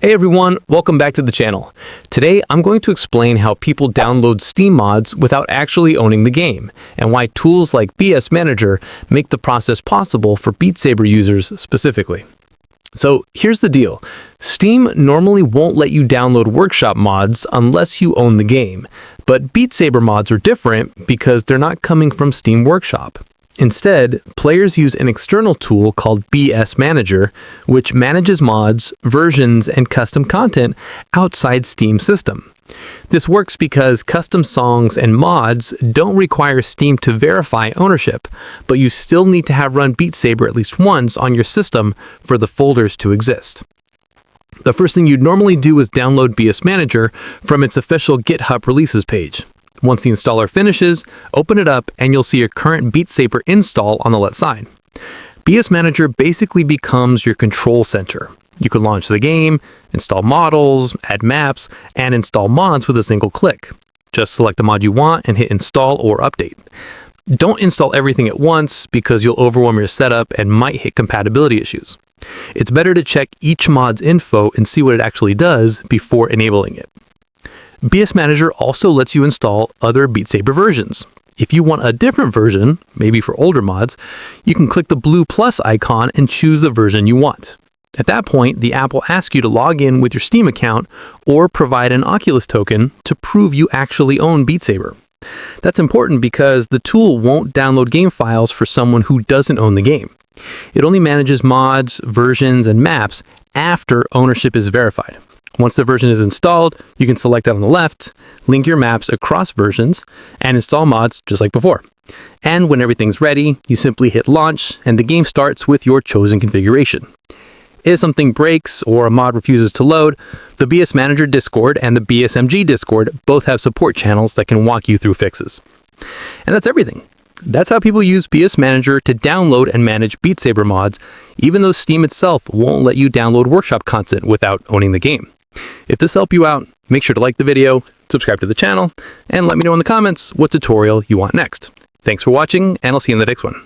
Hey everyone, welcome back to the channel. Today I'm going to explain how people download Steam mods without actually owning the game, and why tools like BS Manager make the process possible for Beat Saber users specifically. So here's the deal. Steam normally won't let you download workshop mods unless you own the game, but Beat Saber mods are different because they're not coming from Steam Workshop. Instead, players use an external tool called BS Manager, which manages mods, versions, and custom content outside Steam's system. This works because custom songs and mods don't require Steam to verify ownership, but you still need to have run Beat Saber at least once on your system for the folders to exist. The first thing you'd normally do is download BS Manager from its official GitHub releases page. Once the installer finishes, open it up and you'll see your current Beat Saber install on the left side. BS Manager basically becomes your control center. You can launch the game, install models, add maps, and install mods with a single click. Just select a mod you want and hit install or update. Don't install everything at once because you'll overwhelm your setup and might hit compatibility issues. It's better to check each mod's info and see what it actually does before enabling it. BS Manager also lets you install other Beat Saber versions. If you want a different version, maybe for older mods, you can click the blue plus icon and choose the version you want. At that point, the app will ask you to log in with your Steam account or provide an Oculus token to prove you actually own Beat Saber. That's important because the tool won't download game files for someone who doesn't own the game. It only manages mods, versions, and maps after ownership is verified. Once the version is installed, you can select it on the left, link your maps across versions, and install mods just like before. And when everything's ready, you simply hit launch, and the game starts with your chosen configuration. If something breaks or a mod refuses to load, the BS Manager Discord and the BSMG Discord both have support channels that can walk you through fixes. And that's everything. That's how people use BS Manager to download and manage Beat Saber mods, even though Steam itself won't let you download workshop content without owning the game. If this helped you out, make sure to like the video, subscribe to the channel, and let me know in the comments what tutorial you want next. Thanks for watching, and I'll see you in the next one.